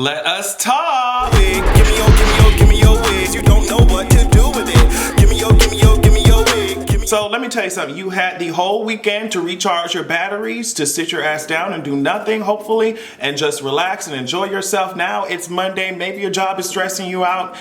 Let us talk. Give me your wigs. You don't know what to do with it. Give me your wig. So let me tell you something. You had the whole weekend to recharge your batteries, to sit your ass down and do nothing, hopefully, and just relax and enjoy yourself. Now it's Monday. Maybe your job is stressing you out.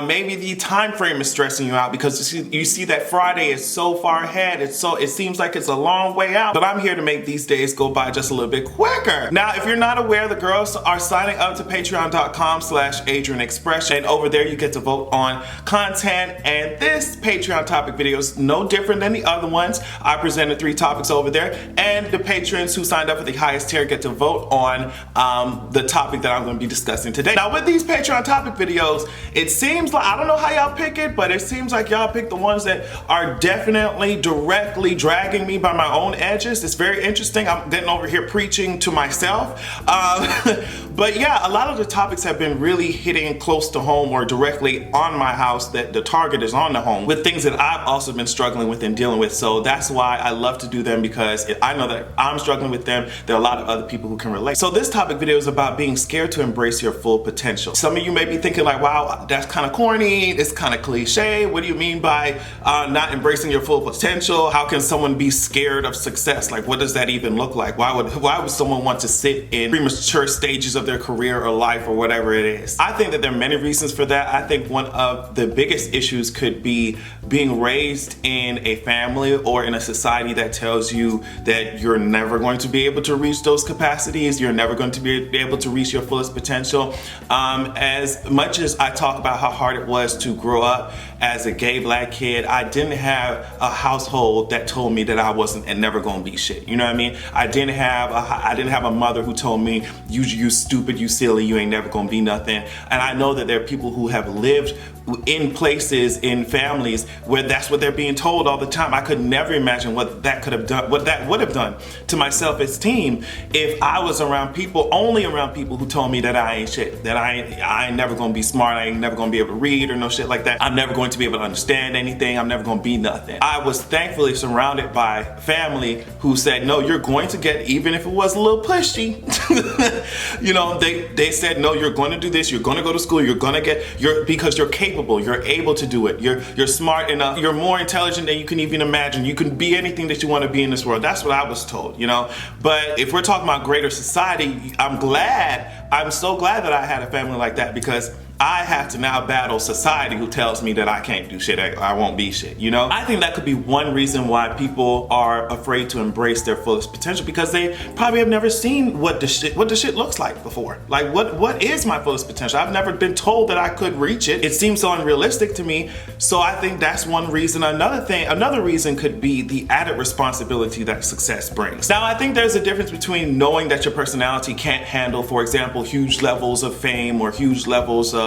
Maybe the time frame is stressing you out because you see that Friday is so far ahead. It seems like it's a long way out. But I'm here to make these days go by just a little bit quicker. Now, if you're not aware, the girls are signing up to patreon.com/AdrianExpression. And over there, you get to vote on content. And this Patreon topic video is no different than the other ones. I presented 3 topics over there, and the patrons who signed up for the highest tier get to vote on the topic that I'm going to be discussing today. Now, with these Patreon topic videos, it seems like, I don't know how y'all pick it, but it seems like y'all pick the ones that are definitely directly dragging me by my own edges. It's very interesting. I'm getting over here preaching to myself. But yeah, a lot of the topics have been really hitting close to home or directly on my house, that the target is on the home, with things that I've also been struggling with and dealing with. So that's why I love to do them, because I know that I'm struggling with them. There are a lot of other people who can relate. So this topic video is about being scared to embrace your full potential. Some of you may be thinking like, wow, that's kind of corny. It's kind of cliche. What do you mean by not embracing your full potential? How can someone be scared of success? Like, what does that even look like? Why would someone want to sit in premature stages of their career or life or whatever it is? I think that there are many reasons for that. I think one of the biggest issues could be being raised in a family or in a society that tells you that you're never going to be able to reach those capacities. You're never going to be able to reach your fullest potential. As much as I talk about how hard it was to grow up as a gay black kid, I didn't have a household that told me that I wasn't and never gonna be shit. You know what I mean? I didn't have a mother who told me, you stupid, you silly, you ain't never gonna be nothing. And I know that there are people who have lived in places, in families where that's what they're being told all the time. I could never imagine what that could have done, what that would have done to my self-esteem if I was only around people who told me that I ain't shit, that I ain't never gonna be smart, I ain't never gonna be able to read or no shit like that. I'm never going to be able to understand anything. I'm never gonna be nothing. I was thankfully surrounded by family who said, no, you're going to get, even if it was a little pushy, you know, they said, no, you're going to do this, you're going to go to school, because you're capable, you're able to do it, you're smart enough, you're more intelligent than you can even imagine, you can be anything that you want to be in this world. That's what I was told, you know. But if we're talking about greater society, I'm so glad that I had a family like that, because I have to now battle society who tells me that I can't do shit, I won't be shit, you know? I think that could be one reason why people are afraid to embrace their fullest potential, because they probably have never seen what the shit looks like before. Like, what is my fullest potential? I've never been told that I could reach it. It seems so unrealistic to me. So I think that's one reason. Another reason could be the added responsibility that success brings. Now, I think there's a difference between knowing that your personality can't handle, for example, huge levels of fame or huge levels of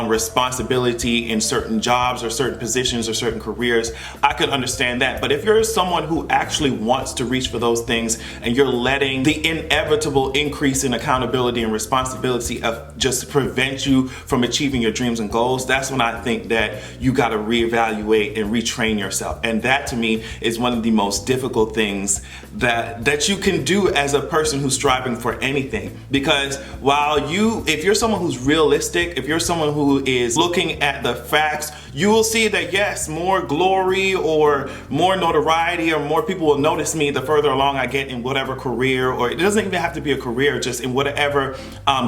responsibility in certain jobs or certain positions or certain careers. I could understand that. But if you're someone who actually wants to reach for those things, and you're letting the inevitable increase in accountability and responsibility of just prevent you from achieving your dreams and goals, that's when I think that you got to reevaluate and retrain yourself. And that, to me, is one of the most difficult things that you can do as a person who's striving for anything. Because if you're someone who's realistic, if you're someone who is looking at the facts, you will see that yes, more glory or more notoriety or more people will notice me the further along I get in whatever career, or it doesn't even have to be a career, just in whatever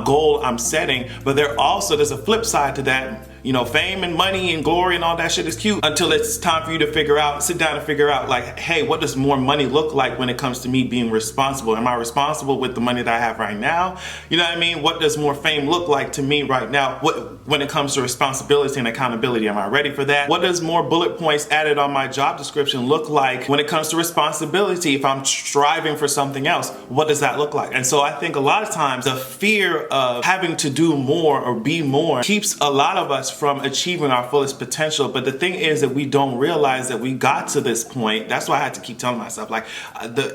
goal I'm setting. But there's a flip side to that. You know, fame and money and glory and all that shit is cute until it's time for you to sit down and figure out, like, hey, what does more money look like when it comes to me being responsible? Am I responsible with the money that I have right now? You know what I mean? What does more fame look like to me right now? When it comes to responsibility and accountability, am I ready for that? What does more bullet points added on my job description look like when it comes to responsibility? If I'm striving for something else, what does that look like? And so I think a lot of times the fear of having to do more or be more keeps a lot of us us from achieving our fullest potential. But the thing is that we don't realize that we got to this point. That's why I had to keep telling myself, like,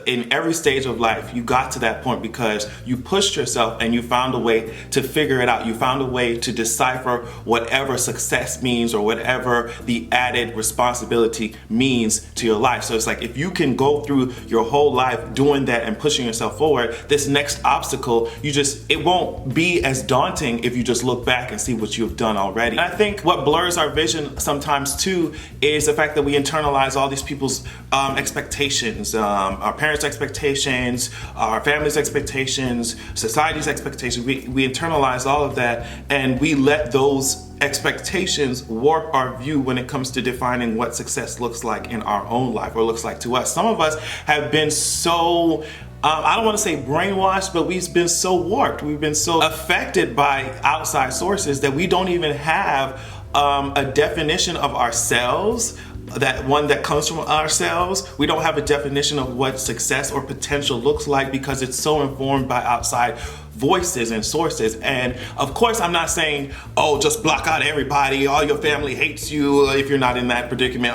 in every stage of life, you got to that point because you pushed yourself and you found a way to figure it out. You found a way to decipher whatever success means or whatever the added responsibility means to your life. So it's like, if you can go through your whole life doing that and pushing yourself forward, this next obstacle, it won't be as daunting if you just look back and see what you've done already. And I think what blurs our vision sometimes too is the fact that we internalize all these people's expectations, our parents' expectations, our family's expectations, society's expectations. We internalize all of that, and we let those expectations warp our view when it comes to defining what success looks like in our own life or looks like to us. Some of us have been so I don't want to say brainwashed, but we've been so warped. We've been so affected by outside sources that we don't even have a definition of ourselves, that one that comes from ourselves. We don't have a definition of what success or potential looks like because it's so informed by outside voices and sources. And of course, I'm not saying, oh, just block out everybody, all your family hates you if you're not in that predicament,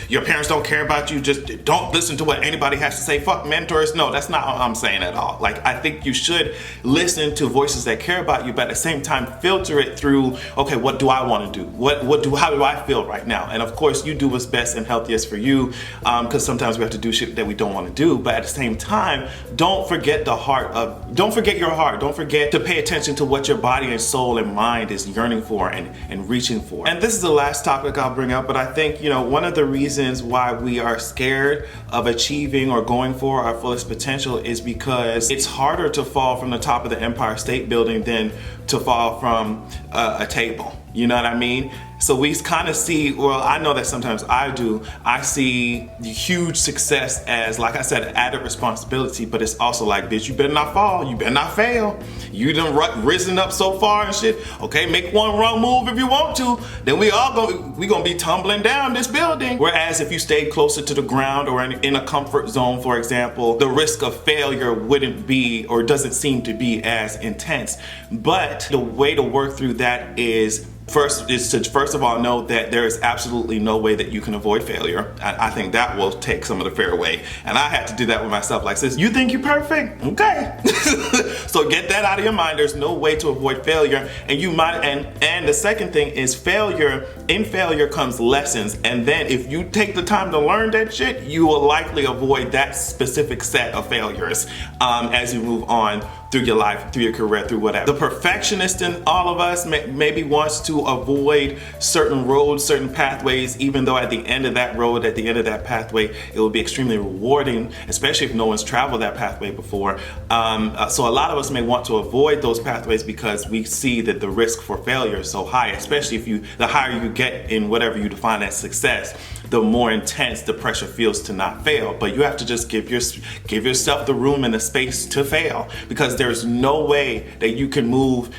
your parents don't care about you, just don't listen to what anybody has to say, fuck mentors. No, that's not what I'm saying at all. Like, I think you should listen to voices that care about you, but at the same time filter it through, okay, what do I want to do? How do I feel right now? And of course, you do what's best and healthiest for you, because sometimes we have to do shit that we don't want to do. But at the same time, don't forget your heart. Don't forget to pay attention to what your body and soul and mind is yearning for and reaching for. And this is the last topic I'll bring up, but I think, one of the reasons why we are scared of achieving or going for our fullest potential is because it's harder to fall from the top of the Empire State Building than to fall from a table. You know what I mean? So we kind of see, well, I know that sometimes I see the huge success as, like I said, an added responsibility, but it's also like, bitch, you better not fall, you better not fail. You done risen up so far and shit. Okay, make one wrong move if you want to, then we gonna be tumbling down this building. Whereas if you stayed closer to the ground or in a comfort zone, for example, the risk of failure wouldn't be, or doesn't seem to be as intense. But the way to work through that is first of all know that there is absolutely no way that you can avoid failure. I think that will take some of the fear away. And I had to do that with myself. Like, sis, you think you're perfect? Okay. So get that out of your mind. There's no way to avoid failure. And the second thing is in failure comes lessons. And then if you take the time to learn that shit, you will likely avoid that specific set of failures as you move on through your life, through your career, through whatever. The perfectionist in all of us maybe wants to avoid certain roads, certain pathways, even though at the end of that road, at the end of that pathway, it will be extremely rewarding, especially if no one's traveled that pathway before. So a lot of us may want to avoid those pathways because we see that the risk for failure is so high, especially the higher you get in whatever you define as success, the more intense the pressure feels to not fail. But you have to just give yourself the room and the space to fail, because there's no way that you can move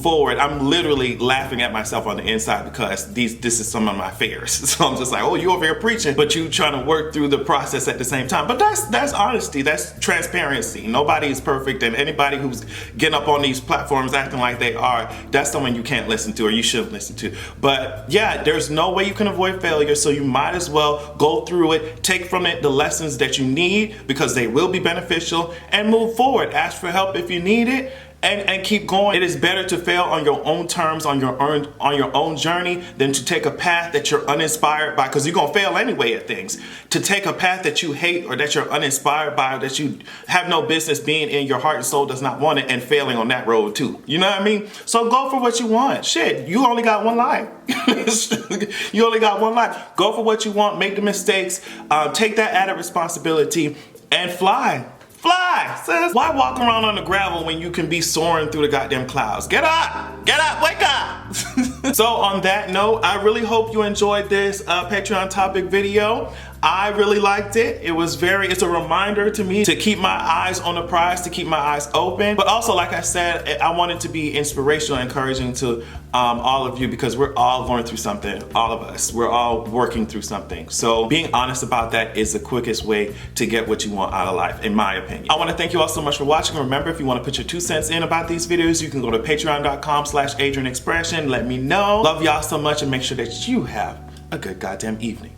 forward. I'm literally laughing at myself on the inside because this is some of my fears. So I'm just like, oh, you over here preaching, but you trying to work through the process at the same time. But that's honesty, that's transparency. Nobody is perfect, and anybody who's getting up on these platforms acting like they are, that's someone you can't listen to or you shouldn't listen to. But yeah, there's no way you can avoid failure, so you might as well go through it, take from it the lessons that you need because they will be beneficial, and move forward. Ask for help if you need it. And keep going. It is better to fail on your own terms, on your own journey, than to take a path that you're uninspired by, because you're gonna fail anyway at things. To take a path that you hate or that you're uninspired by, that you have no business being in, your heart and soul does not want it, and failing on that road too. You know what I mean? So go for what you want. Shit, you only got one life. You only got one life. Go for what you want, make the mistakes, take that added responsibility, and fly. Fly, sis. Why walk around on the gravel when you can be soaring through the goddamn clouds? Get up, wake up. So on that note, I really hope you enjoyed this Patreon topic video. I really liked it. It's a reminder to me to keep my eyes on the prize, to keep my eyes open. But also, like I said, I want it to be inspirational, encouraging to all of you, because we're all going through something, all of us. We're all working through something. So being honest about that is the quickest way to get what you want out of life, in my opinion. I want to thank you all so much for watching. Remember, if you want to put your 2 cents in about these videos, you can go to patreon.com/AdrianExpression. Let me know. Love y'all so much, and make sure that you have a good goddamn evening.